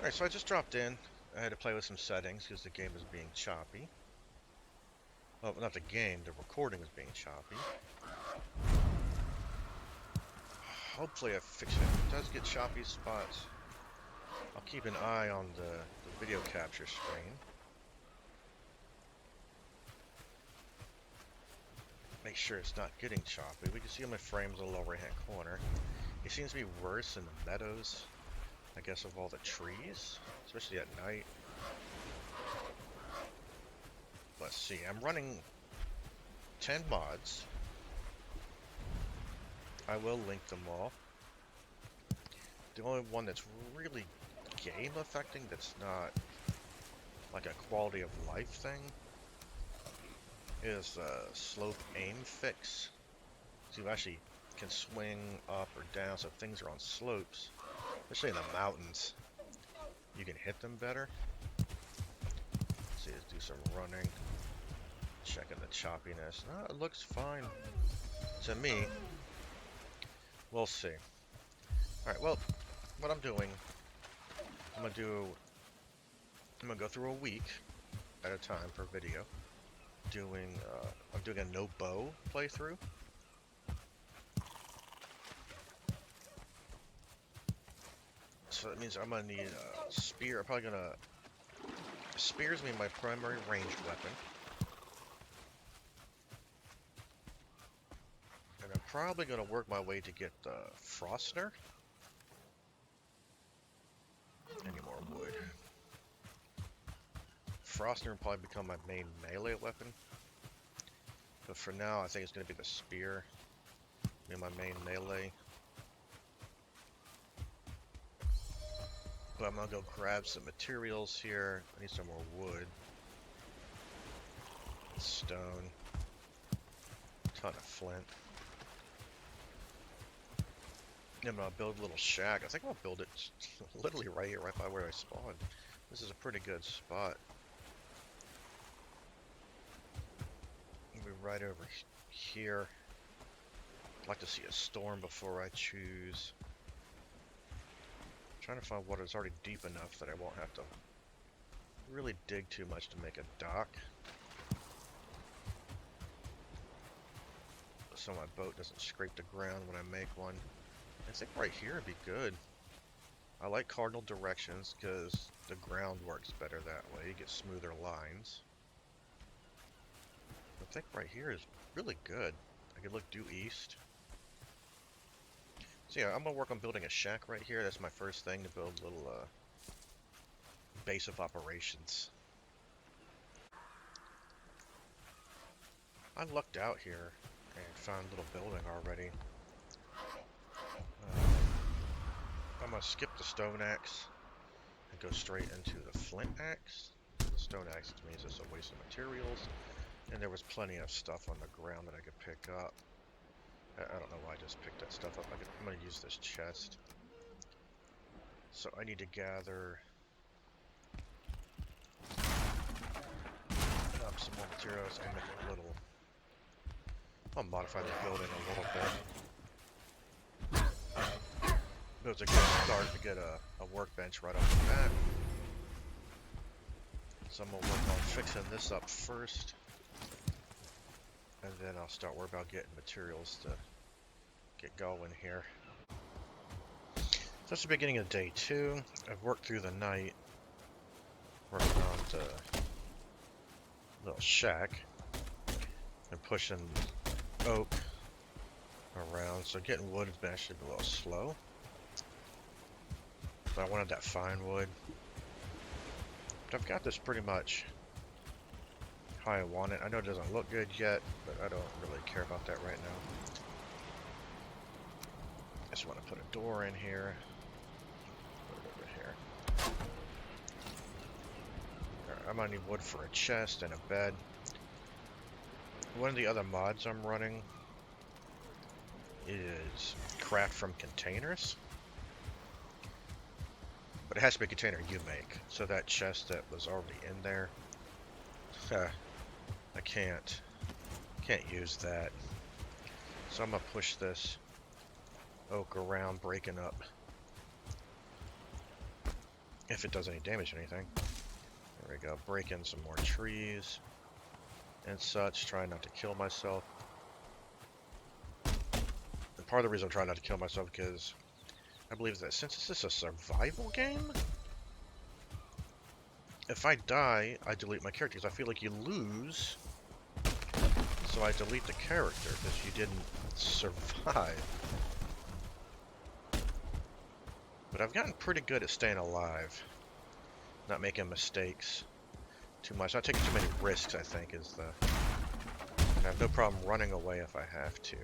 Alright, so I just dropped in. I had to play with some settings because the game was being choppy. Well, not the game, the recording was being choppy. Hopefully I fix it. It does get choppy spots. I'll keep an eye on the video capture screen. Make sure it's not getting choppy. We can see on my frames in the lower right hand corner. It seems to be worse in the meadows, I guess, of all the trees, especially at night. Let's see, I'm running 10 mods. I will link them all. The only one that's really game affecting, that's not like a quality of life thing, is slope aim fix. So you actually can swing up or down, so if things are on slopes, especially in the mountains, you can hit them better. Let's see, let's do some running, checking the choppiness. No, it looks fine to me. We'll see. Alright, well, what I'm doing, I'm gonna go through a week at a time per video. I'm doing a no bow playthrough. So that means I'm gonna need a spear. Spear's gonna be my primary ranged weapon. And I'm probably gonna work my way to get the Frostner. Any more wood. Frostner will probably become my main melee weapon. But for now, I think it's gonna be the spear. Be my main melee. But I'm gonna go grab some materials here. I need some more wood. Stone. Ton of flint. I'm gonna build a little shack. I think I'll build it literally right here, right by where I spawned. This is a pretty good spot. It'll be right over here. I'd like to see a storm before I choose. I'm trying to find water that's already deep enough that I won't have to really dig too much to make a dock. So my boat doesn't scrape the ground when I make one. I think right here would be good. I like cardinal directions because the ground works better that way. You get smoother lines. I think right here is really good. I could look due east. So yeah, I'm gonna work on building a shack right here. That's my first thing, to build a little base of operations. I lucked out here and found a little building already. I'm gonna skip the stone axe and go straight into the flint axe. The stone axe means it's a waste of materials, and there was plenty of stuff on the ground that I could pick up. I don't know why I just picked that stuff up. I'm gonna use this chest. So I need to gather up some more materials and make a little... I'll modify the building a little bit. But it's a good start to get a workbench right off the bat. So I'm going to work on fixing this up first. And then I'll start worrying about getting materials to get going here. So that's the beginning of day 2. I've worked through the night, working on the little shack and pushing oak around. So getting wood has been actually a little slow. But I wanted that fine wood. But I've got this pretty much how I want it. I know it doesn't look good yet, but I don't really care about that right now. I just want to put a door in here. Put it over here. Right, I'm gonna need wood for a chest and a bed. One of the other mods I'm running is craft from containers. But it has to be a container you make. So that chest that was already in there, I can't use that. So I'm gonna push this oak around, breaking up if it does any damage or anything. There we go. Break in some more trees and such. Try not to kill myself. And part of the reason I'm trying not to kill myself because I believe that since this is a survival game, if I die, I delete my character. Because I feel like you lose, so I delete the character because you didn't survive. But I've gotten pretty good at staying alive. Not making mistakes too much. Not taking too many risks, I think, is the... And I have no problem running away if I have to.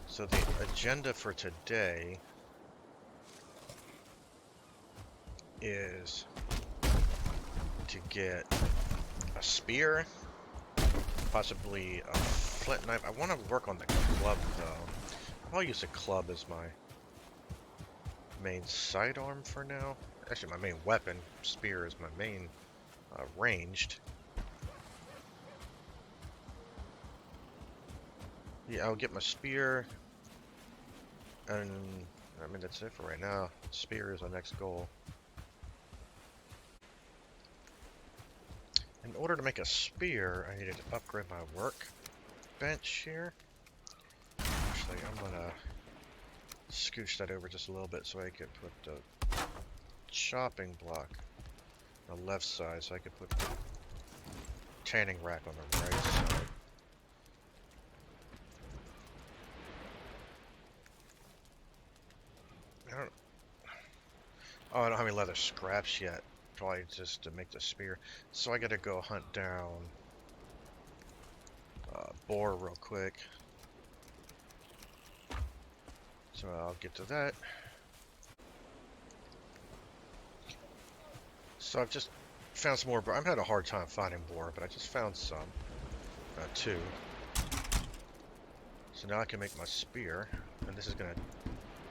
So the agenda for today is to get a spear, possibly a flint knife. I want to work on the club, though. I'll use a club as my main sidearm for now. Actually, my main weapon. Spear is my main ranged. Yeah, I'll get my spear. And, I mean, that's it for right now. Spear is our next goal. In order to make a spear, I needed to upgrade my workbench here. Actually, I'm gonna scooch that over just a little bit so I can put the chopping block on the left side, so I could put the tanning rack on the right side. I don't have any leather scraps yet. Probably just to make the spear. So I gotta go hunt down boar real quick. So I'll get to that. So I've just found some more boar. I've had a hard time finding boar, but I just found some. Two. So now I can make my spear. And this is gonna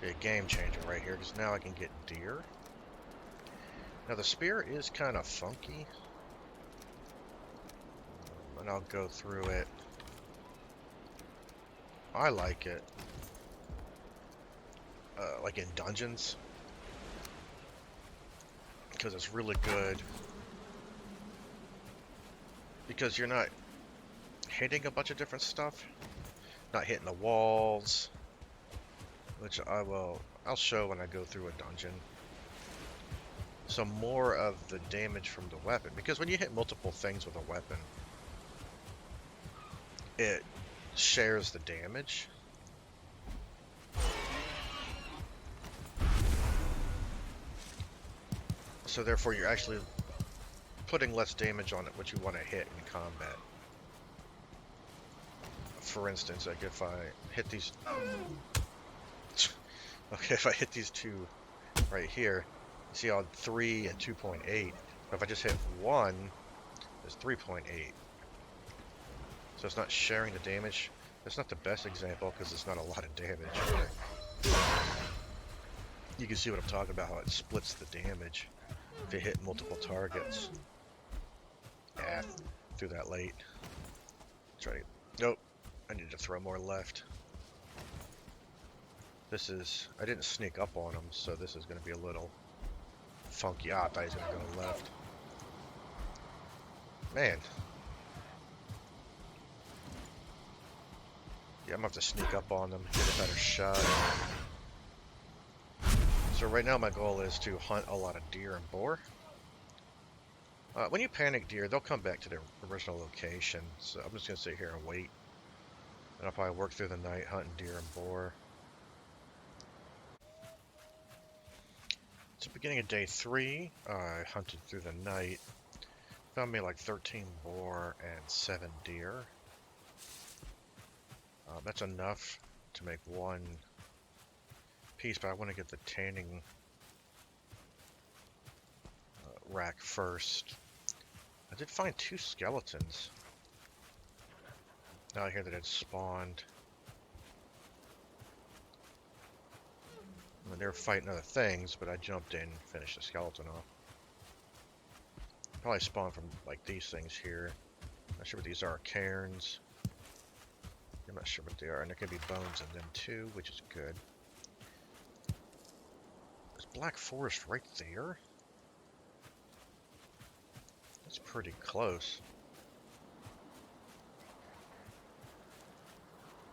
be a game changer right here, because now I can get deer. Now the spear is kind of funky. And I'll go through it. I like it. Like in dungeons. Because it's really good. Because you're not hitting a bunch of different stuff. Not hitting the walls. Which I'll show when I go through a dungeon. So more of the damage from the weapon. Because when you hit multiple things with a weapon, it shares the damage. So therefore you're actually putting less damage on it, what you want to hit in combat. For instance, like if I hit these... Okay, if I hit these two right here, you see on 3 and 2.8. But if I just hit 1, it's 3.8. So it's not sharing the damage. That's not the best example because it's not a lot of damage. You can see what I'm talking about, how it splits the damage if it hit multiple targets. Yeah, threw that late. Try to... Nope. I need to throw more left. This is... I didn't sneak up on him, so this is going to be a little funky. Ah, I thought he was going to go left. Man. Yeah, I'm going to have to sneak up on them, get a better shot. So right now my goal is to hunt a lot of deer and boar. When you panic deer, they'll come back to their original location. So I'm just going to sit here and wait. And I'll probably work through the night hunting deer and boar. So beginning of day 3, I hunted through the night. Found me like 13 boar and 7 deer. That's enough to make one piece, but I want to get the tanning rack first. I did find 2 skeletons. Now I hear that it spawned. I mean, they were fighting other things, but I jumped in and finished the skeleton off. Probably spawned from like these things here. Not sure what these are. Cairns. I'm not sure what they are, and there could be bones in them too, which is good. There's Black Forest right there? That's pretty close.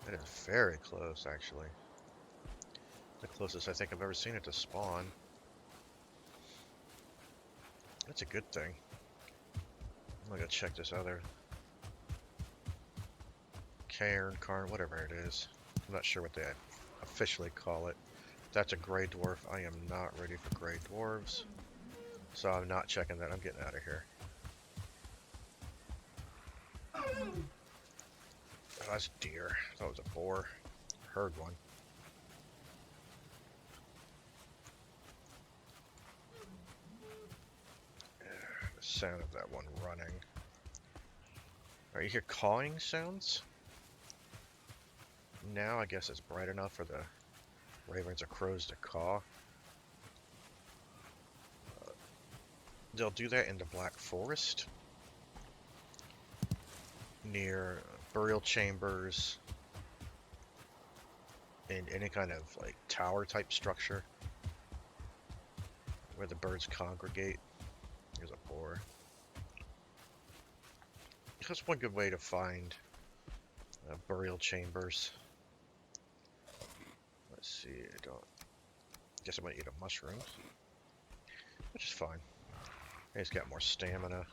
That is very close, actually. The closest I think I've ever seen it to spawn. That's a good thing. I'm gonna go check this other cairn, whatever it is. I'm not sure what they officially call it. That's a gray dwarf. I am not ready for gray dwarves. So I'm not checking that. I'm getting out of here. Oh, that's deer. That was a boar. Heard one. The sound of that one running. Are you hear cawing sounds? Now I guess it's bright enough for the ravens or crows to caw. They'll do that in the Black Forest, near burial chambers, and any kind of like tower type structure where the birds congregate. Here's a boar. That's one good way to find burial chambers. Let's see, guess I'm gonna eat a mushroom, which is fine. He's got more stamina.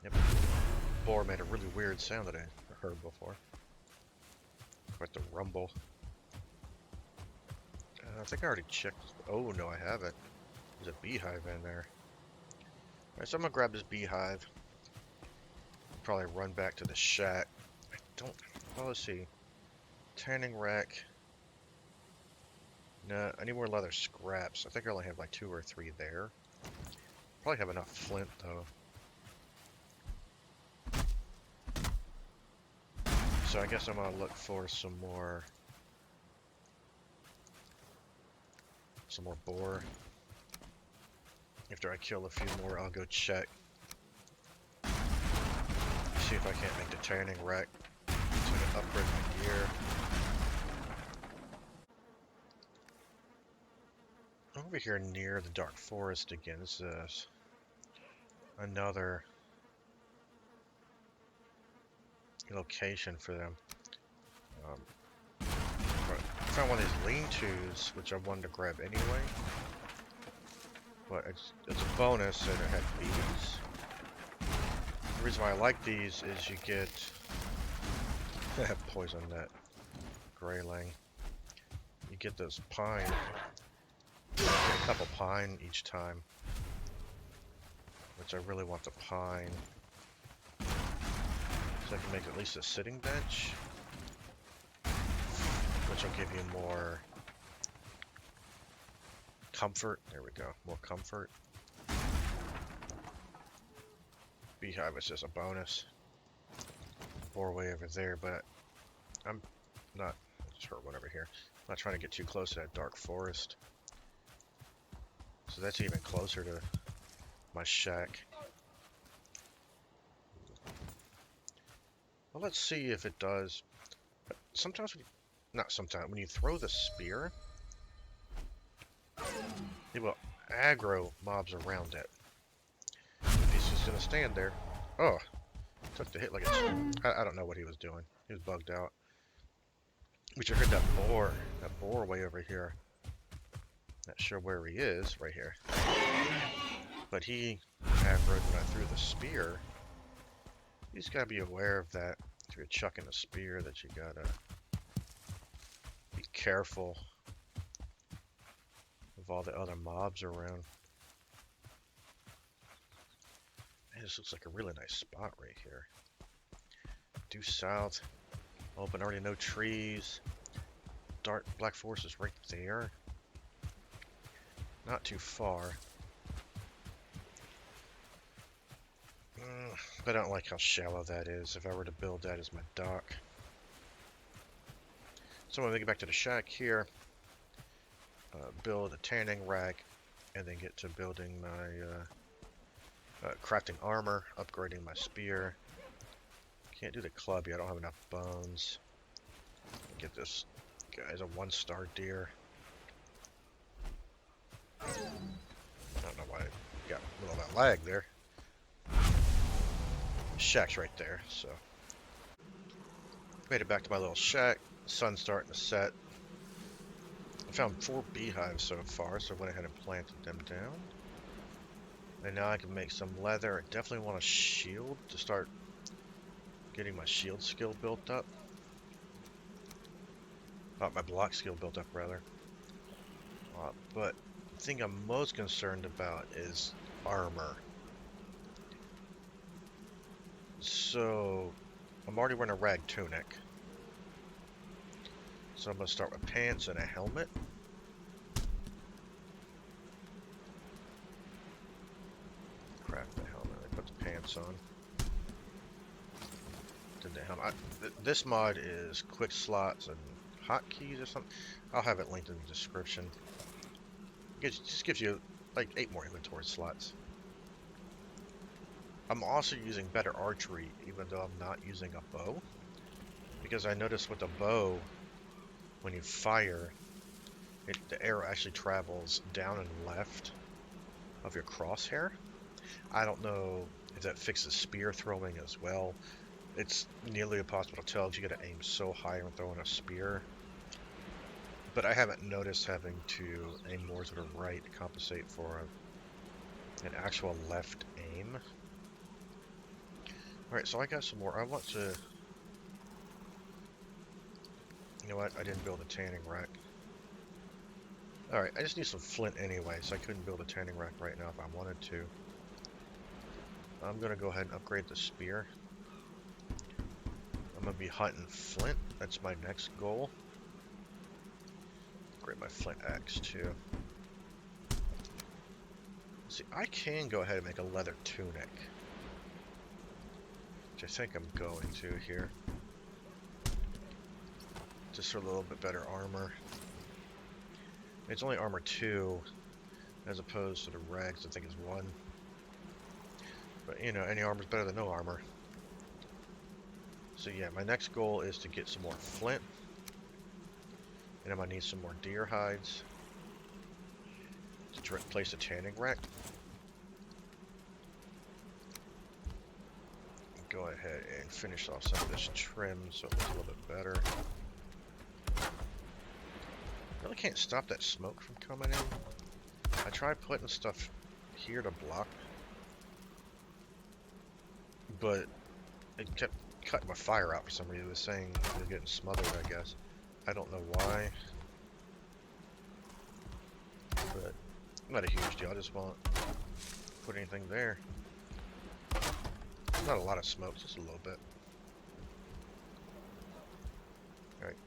Yep. Boar made a really weird sound that I heard before. Quite the rumble. I think I already checked. Oh no, I haven't. There's a beehive in there. Alright, so I'm gonna grab this beehive. Probably run back to the shack. Well, let's see. Tanning rack. No, I need more leather scraps. I think I only have like 2 or 3 there. Probably have enough flint though. So I guess I'm gonna look for some more boar. After I kill a few more, I'll go check. See if I can't make the tanning rack so I can upgrade my gear. Over here near the Dark Forest again. This is another location for them. I found one of these lean-tos, which I wanted to grab anyway. But it's a bonus, and it had bees. The reason why I like these is you get poison net grayling. You get those pine. You get a couple pine each time, which I really want the pine, so I can make at least a sitting bench, which will give you more comfort. There we go, more comfort. Beehive is just a bonus. Boar way over there, but I'm not. I just heard one over here. I'm not trying to get too close to that Dark Forest. So that's even closer to my shack. Well, let's see if it does. Sometimes, when you throw the spear, it will aggro mobs around it. He's just gonna stand there. Oh, took the hit like I don't know what he was doing. He was bugged out. We should heard that boar way over here. Not sure where he is, right here. But he aggroed when I threw the spear. You just gotta be aware of that. If you're chucking a spear, that you gotta be careful of all the other mobs around. Man, this looks like a really nice spot right here. Due south. Oh, but already no trees. Black Forest is right there. Not too far. But I don't like how shallow that is. If I were to build that as my dock. So when we get back to the shack here, build a tanning rack, and then get to building my crafting armor, upgrading my spear. Can't do the club yet. I don't have enough bones. Get this guy's a 1-star deer. I don't know why I got a little bit of lag there. Shack's right there, so. Made it back to my little shack. The sun's starting to set. I found 4 beehives so far, so I went ahead and planted them down. And now I can make some leather. I definitely want a shield to start getting my shield skill built up. My block skill built up, rather. But the thing I'm most concerned about is armor. So, I'm already wearing a rag tunic. So I'm going to start with pants and a helmet. Craft the helmet. I put the pants on. Then the helmet. This mod is quick slots and hotkeys or something. I'll have it linked in the description. It just gives you like 8 more inventory slots. I'm also using better archery, even though I'm not using a bow. Because I noticed with a bow, when you fire, the arrow actually travels down and left of your crosshair. I don't know if that fixes spear throwing as well. It's nearly impossible to tell if you gotta aim so high when throwing a spear. But I haven't noticed having to aim more to the right to compensate for an actual left aim. Alright, so I got some more. I want to... You know what? I didn't build a tanning rack. Alright, I just need some flint anyway, so I couldn't build a tanning rack right now if I wanted to. I'm going to go ahead and upgrade the spear. I'm going to be hunting flint. That's my next goal. Upgrade my flint axe too. See, I can go ahead and make a leather tunic. Which I think I'm going to here. Just for a little bit better armor. It's only armor 2, as opposed to the rags I think is 1. But you know, any armor's better than no armor. So yeah, my next goal is to get some more flint. And I'm gonna need some more deer hides to place a tanning rack. Go ahead and finish off some of this trim so it looks a little bit better. Really can't stop that smoke from coming in. I tried putting stuff here to block, but it kept cutting my fire out for some reason. It was saying it was getting smothered, I guess. I don't know why, but not a huge deal. I just won't put anything there. Not a lot of smoke, just a little bit. Alright.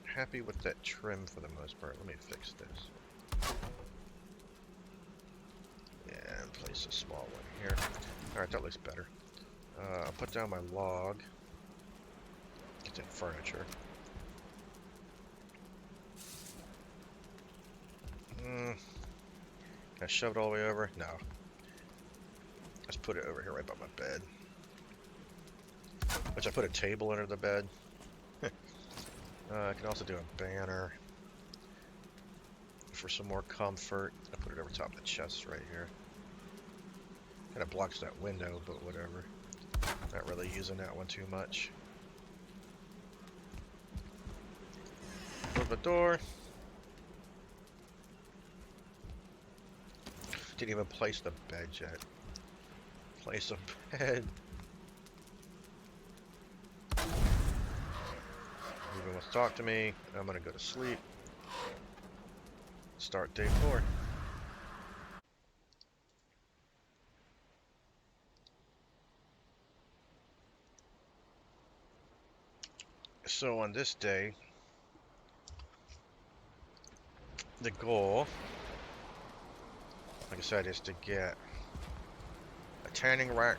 Happy with that trim for the most part. Let me fix this. And place a small one here. Alright, that looks better. I'll put down my log. Get that furniture. Can I shove it all the way over? No. Let's put it over here right by my bed. Which I put a table under the bed. I can also do a banner for some more comfort. I put it over top of the chest right here. Kind of blocks that window, but whatever. Not really using that one too much. Close the door. Didn't even place the bed yet. Place a bed. Everyone wants to talk to me. I'm gonna go to sleep. Start day 4. So on this day, the goal, like I said, is to get a tanning rack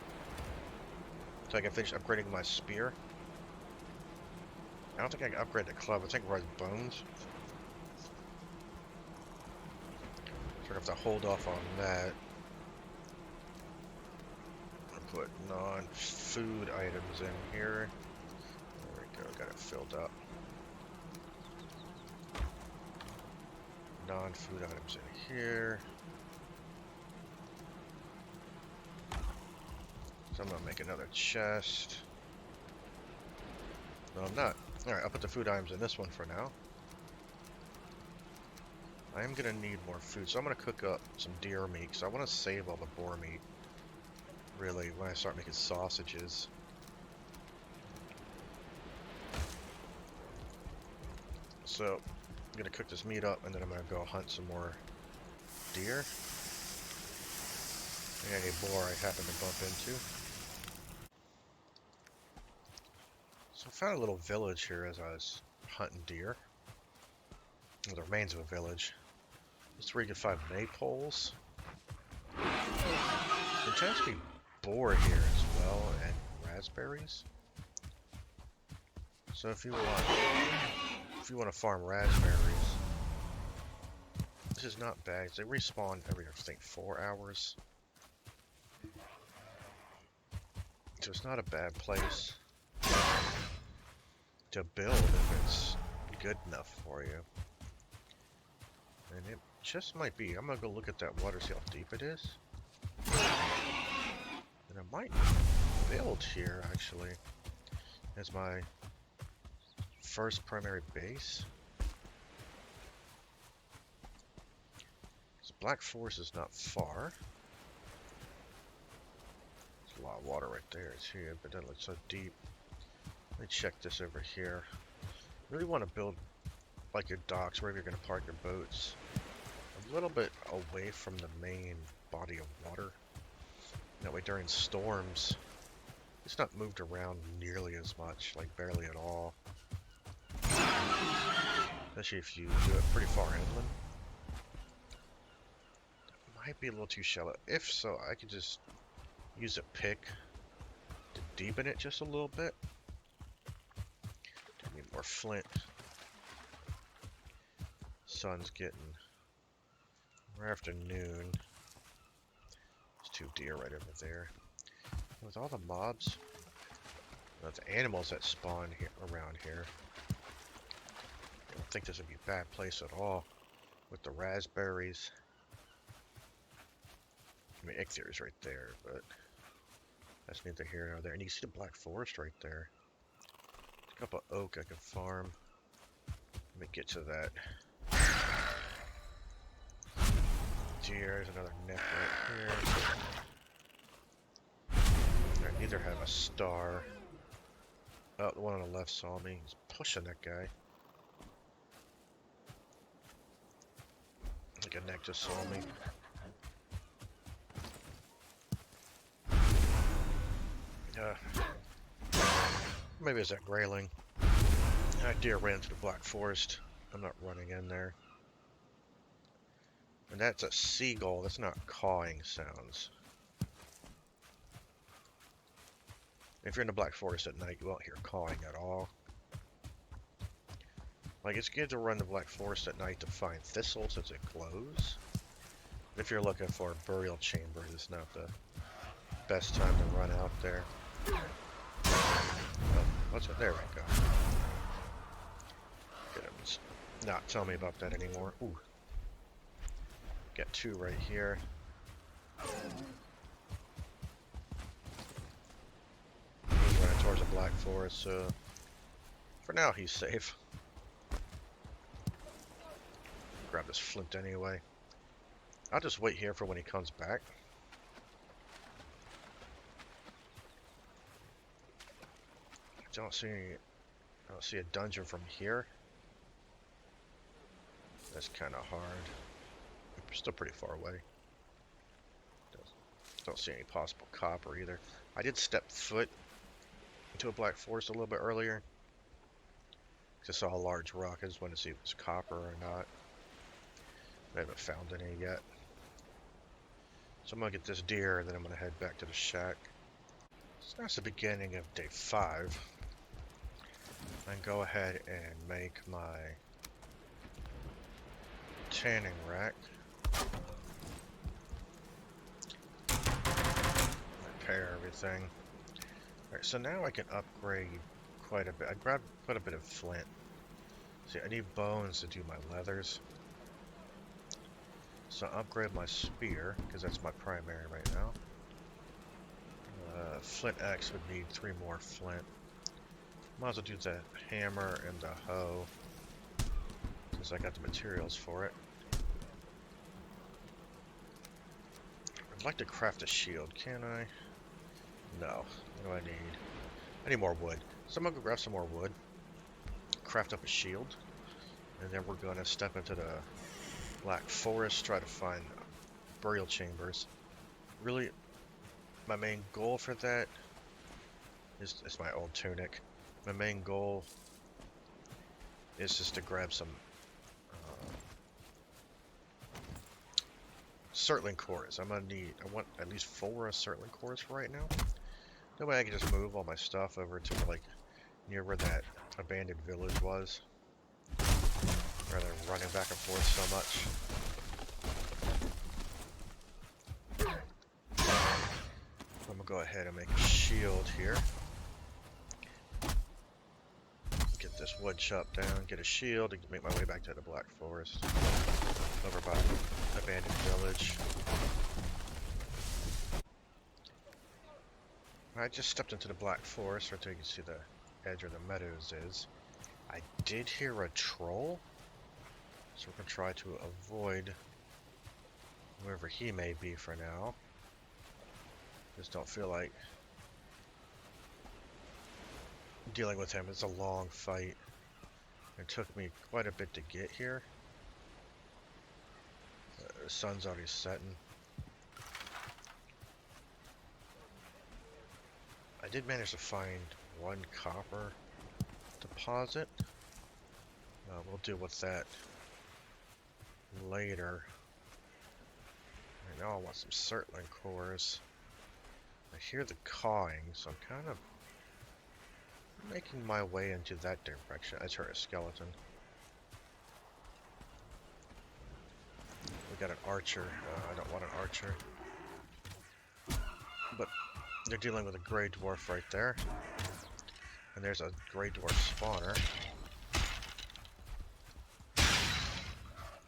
so I can finish upgrading my spear. I don't think I can upgrade the club. I think we're at bones. So I have to hold off on that. I'll put non-food items in here. There we go, got it filled up. non-food items in here. So I'm gonna make another chest. No, I'm not. Alright, I'll put the food items in this one for now. I am gonna need more food, so I'm gonna cook up some deer meat, because I want to save all the boar meat, really, when I start making sausages. So, I'm gonna cook this meat up, and then I'm gonna go hunt some more deer. And any boar I happen to bump into. So I found a little village here as I was hunting deer. Well, the remains of a village. This is where you can find maypoles. There tends to be boar here as well, and raspberries. So if you want to farm raspberries, this is not bad. They respawn every, I think, 4 hours. So it's not a bad place to build if it's good enough for you. And it just might be. I'm gonna go look at that water, see how deep it is. And I might build here, actually, as my first primary base. So Black Forest is not far. There's a lot of water right there, too, but that looks so deep. Let me check this over here. Really want to build like your docks, wherever you're going to park your boats, a little bit away from the main body of water. That way during storms, it's not moved around nearly as much, like barely at all. Especially if you do it pretty far inland. That might be a little too shallow. If so, I could just use a pick to deepen it just a little bit. I need more flint. Sun's getting right after noon. There's 2 deer right over there. With all the mobs, the animals that spawn here around here, I don't think this would be a bad place at all. With the raspberries, I mean, Eikthyr is right there, but that's neither here nor there. And you can see the Black Forest right there. There's a couple of oak I can farm. Let me get to that. Deer, there's another neck right here. I neither have a star. Oh, the one on the left saw me. He's pushing that guy. I think a neck just saw me. Maybe it's that grayling. That deer ran to the Black Forest. I'm not running in there. And that's a seagull. That's not cawing sounds. If you're in the Black Forest at night, you won't hear cawing at all. Like, it's good to run the Black Forest at night to find thistles as it glows. But if you're looking for burial chambers, it's not the best time to run out there. Oh, what's it? There we go. Good heavens. Not tell me about that anymore. Ooh. Got 2 right here. He's running towards the Black Forest, so for now he's safe. Grab this flint anyway. I'll just wait here for when he comes back. I don't see a dungeon from here. That's kind of hard. We're still pretty far away. Don't see any possible copper either. I did step foot into a Black Forest a little bit earlier. I saw a large rock. I just wanted to see if it was copper or not. I haven't found any yet. So I'm going to get this deer and then I'm going to head back to the shack. So that's the beginning of day 5. And go ahead and make my tanning rack. Repair everything. Alright, so now I can upgrade quite a bit. I grabbed quite a bit of flint. See, I need bones to do my leathers. So upgrade my spear, because that's my primary right now. Flint axe would need 3 more flint. Might as well do the hammer and the hoe, since I got the materials for it. I'd like to craft a shield, can I? No. What do I need? I need more wood. So I'm gonna go grab some more wood, craft up a shield, and then we're gonna step into the Black Forest, try to find burial chambers. Really, my main goal for that is my old tunic. My main goal is just to grab some Surtling cores. I want at least 4 Surtling cores for right now. That way I can just move all my stuff over to like near where that abandoned village was, rather than running back and forth so much. I'm gonna go ahead and make a shield here. Get this wood chopped down, get a shield, and make my way back to the Black Forest. Over by the abandoned village. I just stepped into the Black Forest right so you can see the edge where the meadows is. I did hear a troll, so we're gonna try to avoid wherever he may be for now. Just don't feel like dealing with him. It's a long fight. It took me quite a bit to get here. The sun's already setting. I did manage to find 1 copper deposit. We'll deal with that later. Right now I want some Surtling cores. I hear the cawing, so I'm kind of making my way into that direction. I just heard a skeleton. We got an archer. I don't want an archer. But they're dealing with a gray dwarf right there. And there's a gray dwarf spawner.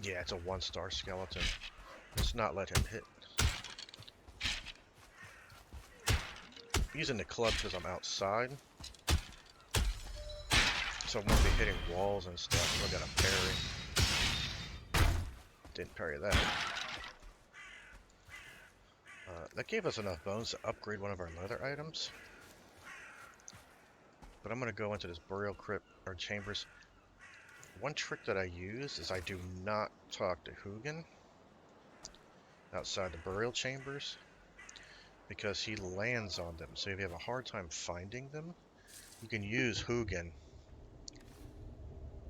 Yeah, it's a 1-star skeleton. Let's not let him hit. I'm using the club because I'm outside. So I won't be hitting walls and stuff. I got a parry. Didn't parry that. That gave us enough bones to upgrade one of our leather items. But I'm going to go into this burial crypt or chambers. One trick that I use is I do not talk to Hugin outside the burial chambers, because he lands on them. So if you have a hard time finding them, you can use Hugin.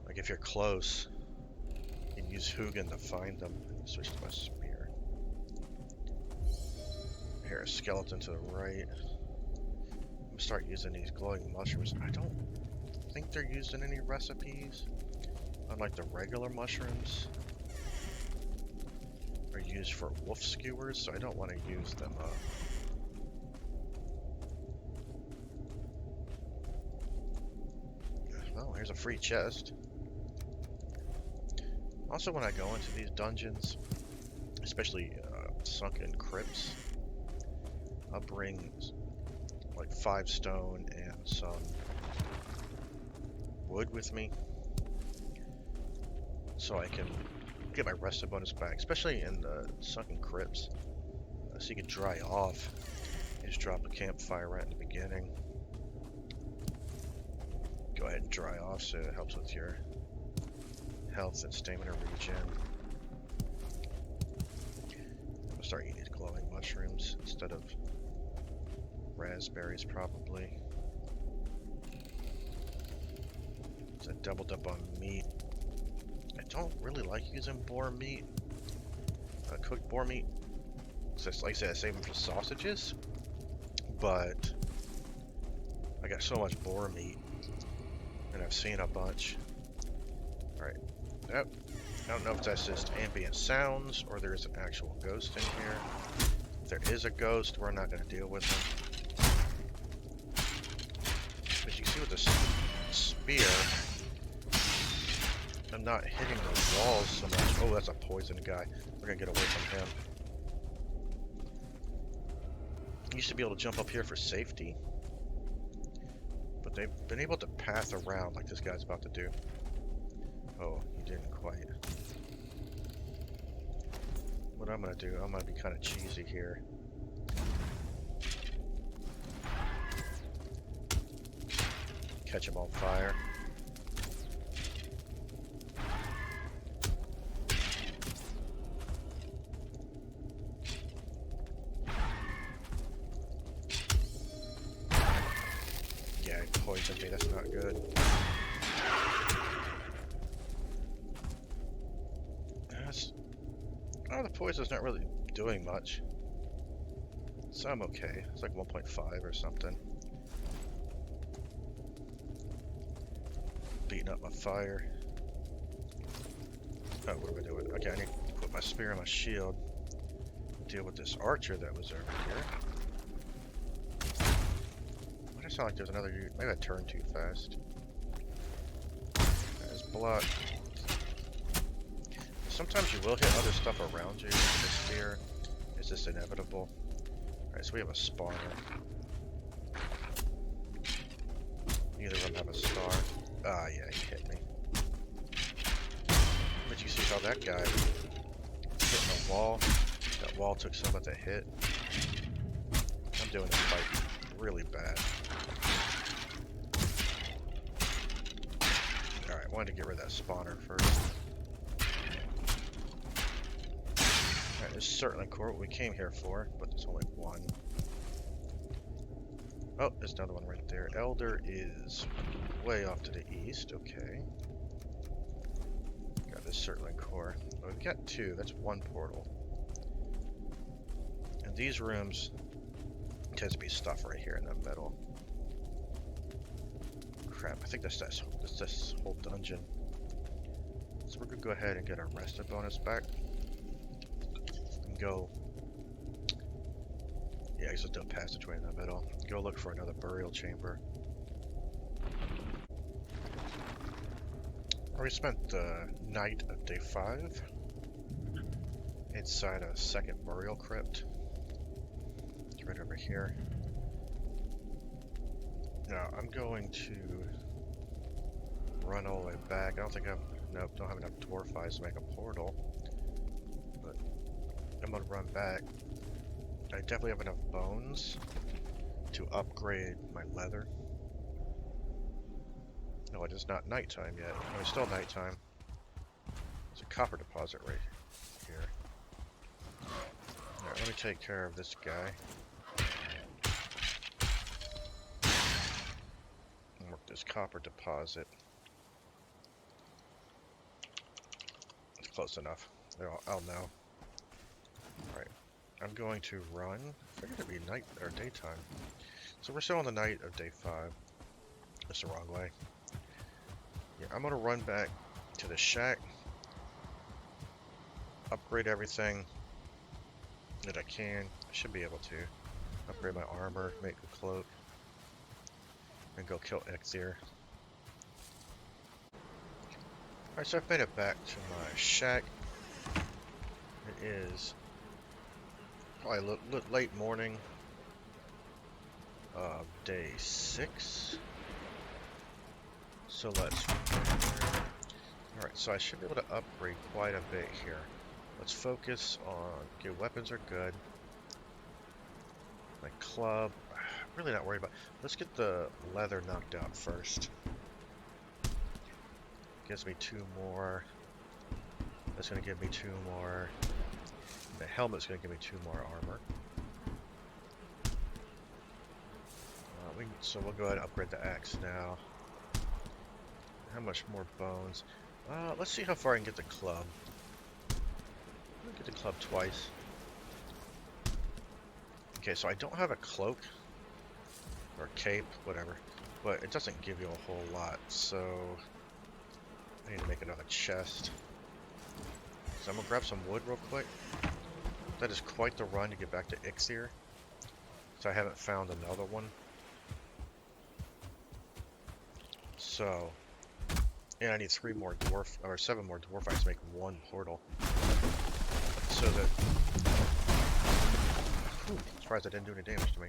Like if you're close, you can use Hugin to find them. Switch to my spear. Here, a skeleton to the right. I'm gonna start using these glowing mushrooms. I don't think they're used in any recipes. Unlike the regular mushrooms are used for wolf skewers, so I don't want to use them up. Well, here's a free chest. Also, when I go into these dungeons, especially sunken crypts, I'll bring like 5 stone and some wood with me, so I can get my rested bonus back, especially in the sunken crypts, so you can dry off. You just drop a campfire right in the beginning. Go ahead and dry off so it helps with your health and stamina regen. I'm gonna start eating these glowing mushrooms instead of raspberries, probably. It's a double dip on meat. I don't really like using boar meat, cooked boar meat. So like I said, I save them for sausages, but I got so much boar meat, and I've seen a bunch. Alright, yep. I don't know if that's just ambient sounds or there's an actual ghost in here. If there is a ghost, we're not going to deal with him. As you can see with this spear, I'm I'm not hitting the walls so much. Oh, that's a poison guy. We're gonna get away from him. I used to be able to jump up here for safety, but they've been able to path around like this guy's about to do. Oh, he didn't quite. What I'm gonna do, I'm gonna be kind of cheesy here. Catch him on fire. Yeah, he poisoned me, that's not good. Oh, the poison's not really doing much. So I'm okay. It's like 1.5 or something. Beating up my fire. Oh, what am I doing? Okay, I need to put my spear on my shield. Deal with this archer that was over here. Why does it sound like there's another... Maybe I turned too fast. There's blood. Sometimes you will hit other stuff around you with the spear. It's just inevitable. Alright, so we have a spawner. Neither of them have a star. Ah, yeah, he hit me. But you see how that guy hit the wall? That wall took some of the hit. I'm doing this fight really bad. Alright, I wanted to get rid of that spawner first. Alright, this is certainly core what we came here for, but there's only one. Oh, there's another one right there. Elder is way off to the east. Okay. Got this circling core. Oh, we've got two. That's one portal. And these rooms tends to be stuff right here in the middle. Crap, I think that's this whole dungeon. So we're gonna go ahead and get our rested bonus back. And go. Yeah, there's just a passageway in the middle. Go look for another burial chamber. We spent the night of day 5 inside a second burial crypt. It's right over here. Now I'm going to run all the way back. I don't think don't have enough dwarf eyes to make a portal, but I'm gonna run back. I definitely have enough bones to upgrade my leather. No, it is not nighttime yet. No, it's still nighttime. There's a copper deposit right here. Alright, let me take care of this guy. And work this copper deposit. It's close enough. I'll know. Alright. I'm going to run. I figured it'd be night or daytime. So we're still on the night of day 5. That's the wrong way. Yeah, I'm gonna run back to the shack, upgrade everything that I can. I should be able to upgrade my armor, make a cloak, and go kill Eikthyr. Alright, so I've made it back to my shack. It is probably late morning of day 6. So let's... Alright, so I should be able to upgrade quite a bit here. Let's focus on... Okay, weapons are good. My club... Really not worried about... Let's get the leather knocked out first. Gives me 2 more. That's going to give me 2 more. The helmet's going to give me 2 more armor. So we'll go ahead and upgrade the axe now. How much more bones? Let's see how far I can get the club. I'll get the club twice. Okay, so I don't have a cloak or cape, whatever, but it doesn't give you a whole lot, so I need to make another chest. So I'm gonna grab some wood real quick. That is quite the run to get back to Eikthyr, so I haven't found another one. So And I need 7 more dwarf eyes to make 1 portal. So that... Whew, surprised I didn't do any damage to me.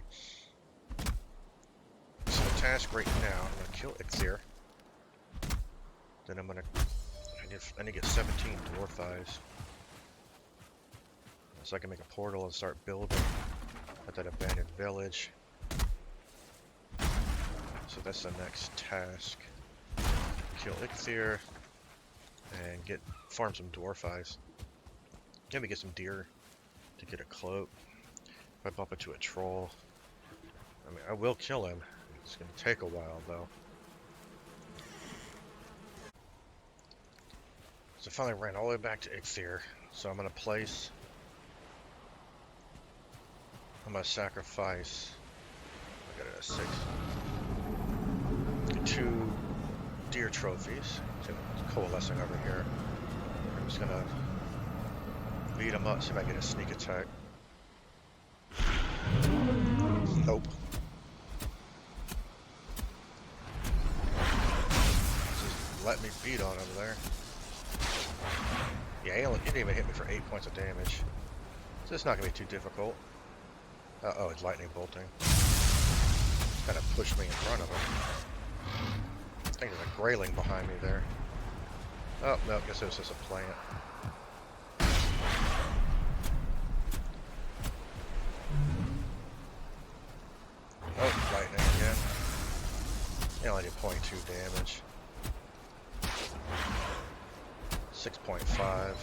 So the task right now, I'm going to kill Eikthyr. Then I'm going to... I need to get 17 dwarf eyes. So I can make a portal and start building at that abandoned village. So that's the next task. Kill Eikthyr and farm some dwarf eyes. Maybe get some deer to get a cloak. If I bump into a troll, I mean, I will kill him. It's going to take a while though. So I finally ran all the way back to Eikthyr. So I'm going to place... I'm going to sacrifice... I got it at 6. 2 deer trophies. So it's coalescing over here. I'm just going to beat him up, see if I get a sneak attack. Nope. Just let me beat on him there. Yeah, he didn't even hit me for 8 points of damage. So it's not going to be too difficult. Uh-oh, it's lightning bolting. Kind of pushed me in front of him. I think there's a grayling behind me there. Oh, no, I guess it was just a plant. Oh, lightning again. He only did 0.2 damage. 6.5.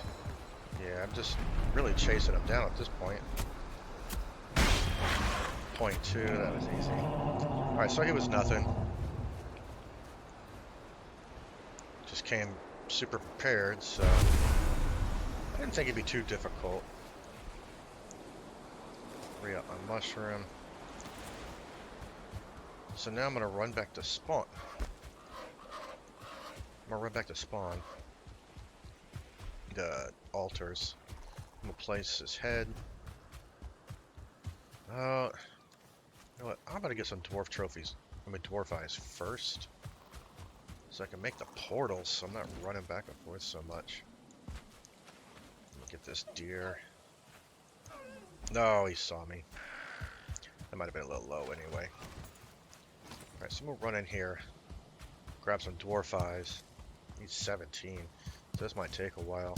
Yeah, I'm just really chasing him down at this point. 0.2, that was easy. Alright, so he was nothing. Just came super prepared, so I didn't think it'd be too difficult. Re-up my mushroom. So now I'm gonna run back to spawn. The altars. I'm gonna place his head. You know what? I'm gonna get some dwarf trophies. Dwarf eyes first. So I can make the portals so I'm not running back and forth so much. Let me get this deer. No, he saw me. That might have been a little low anyway. Alright, so I'm gonna run in here. Grab some dwarf eyes. Need 17. So this might take a while.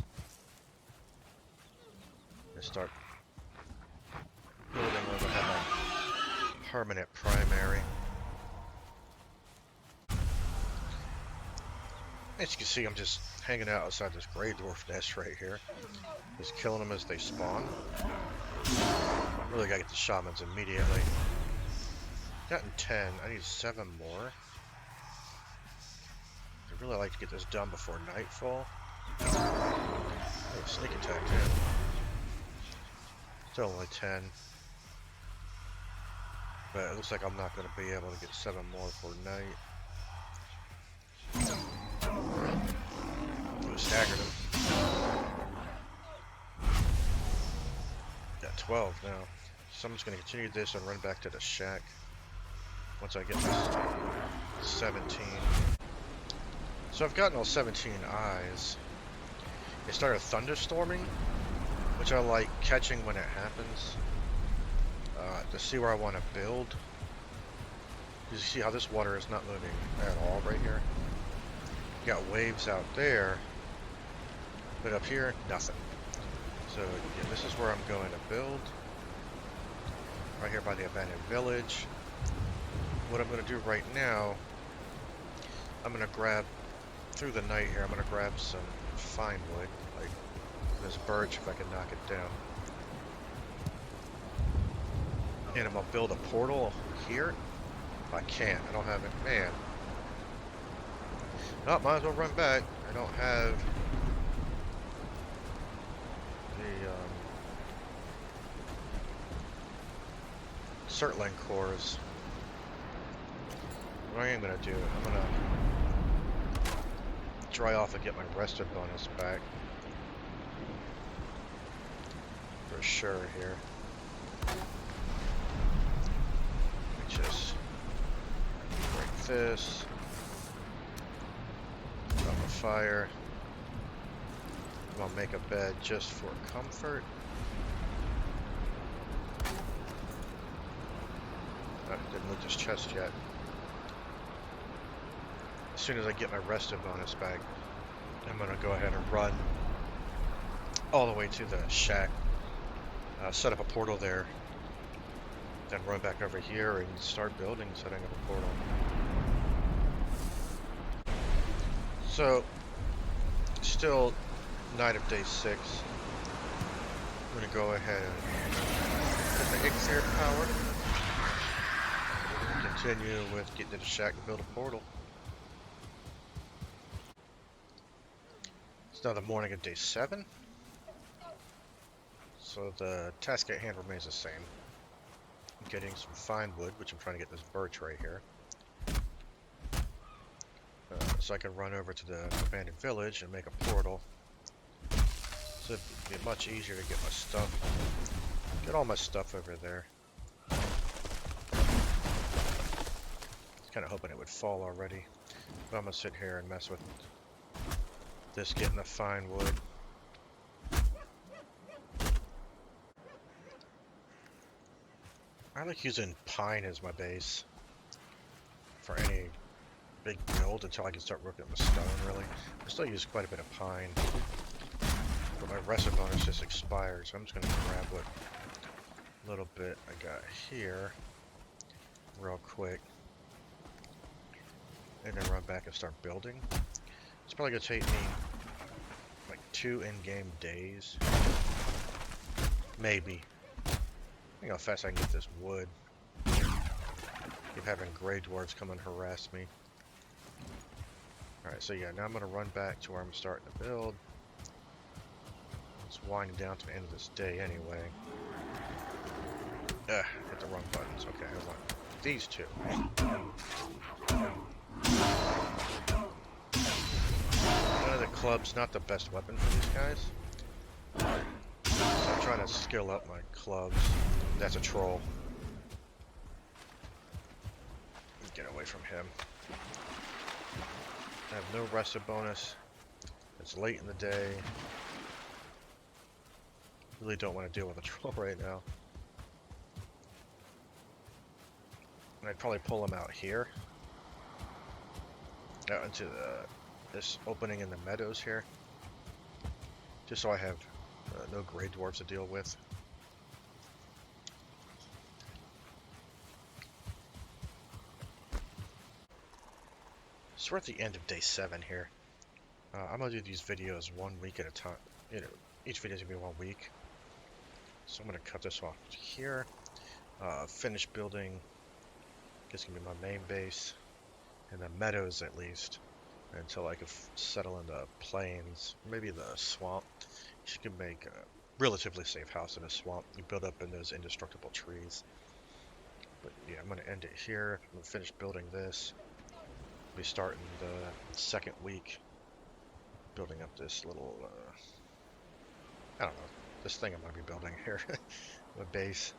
And start building where I have my permanent primary. As you can see, I'm just hanging out outside this gray dwarf nest right here. Just killing them as they spawn. Really gotta get the shamans immediately. Gotten 10. I need 7 more. I'd really like to get this done before nightfall. Oh, sneak attack, yeah. Still only 10. But it looks like I'm not going to be able to get 7 more before night. Ooh, staggered him. Got 12 now. So I'm just going to continue this and run back to the shack. Once I get this 17. So I've gotten all 17 eyes. It started thunderstorming, which I like catching when it happens. To see where I want to build. You see how this water is not moving at all right here? You got waves out there, but up here, nothing. So yeah, this is where I'm going to build. Right here by the abandoned village. What I'm going to do right now, I'm going to grab, through the night here, I'm going to grab some fine wood, like this birch if I can knock it down. And I'm going to build a portal here. I can't, I don't have it, man. Oh, might as well run back. I don't have the Certling cores. What I am going to do, I'm going to dry off and get my rested bonus back. For sure here. Let me just break this. Drop a fire. I'm gonna make a bed just for comfort. Didn't loot this chest yet. As soon as I get my rested bonus back, I'm gonna go ahead and run all the way to the shack, set up a portal there, then run back over here and start building, setting up a portal. So, still night of day 6. I'm gonna go ahead and get the Eikthyr power. Continue with getting to the shack to build a portal. It's now the morning of day 7. So the task at hand remains the same. I'm getting some fine wood, which I'm trying to get this birch right here. So I can run over to the abandoned village and make a portal. So it'd be much easier to get my stuff. Get all my stuff over there. Kind of hoping it would fall already. But I'm gonna sit here and mess with this, getting the fine wood. I like using pine as my base for any big build until I can start working with stone, really. I still use quite a bit of pine, but my rested bonus just expired, so I'm just going to grab what little bit I got here real quick and then run back and start building. It's probably going to take me like 2 in-game days, maybe. I think how fast I can get this wood. Keep having gray dwarves come and harass me. Alright, so yeah, now I'm going to run back to where I'm starting to build. It's winding down to the end of this day anyway. Hit the wrong buttons. Okay, I want these two. The club's not the best weapon for these guys. So I'm trying to skill up my clubs. That's a troll. Get away from him. I have no rested bonus. It's late in the day. Really don't want to deal with a troll right now. And I'd probably pull him out here. Out into this opening in the meadows here. Just so I have no gray dwarves to deal with. So we're at the end of day 7 here. I'm gonna do these videos 1 week at a time. You know, each video is gonna be 1 week. So I'm gonna cut this off here. Finish building. This is gonna be my main base, and the meadows at least, until I can settle in the plains, maybe the swamp. You can make a relatively safe house in a swamp. You build up in those indestructible trees. But yeah, I'm gonna end it here. I'm gonna finish building this. Be starting the 2nd week building up this little I don't know, this thing I'm gonna be building here. The base.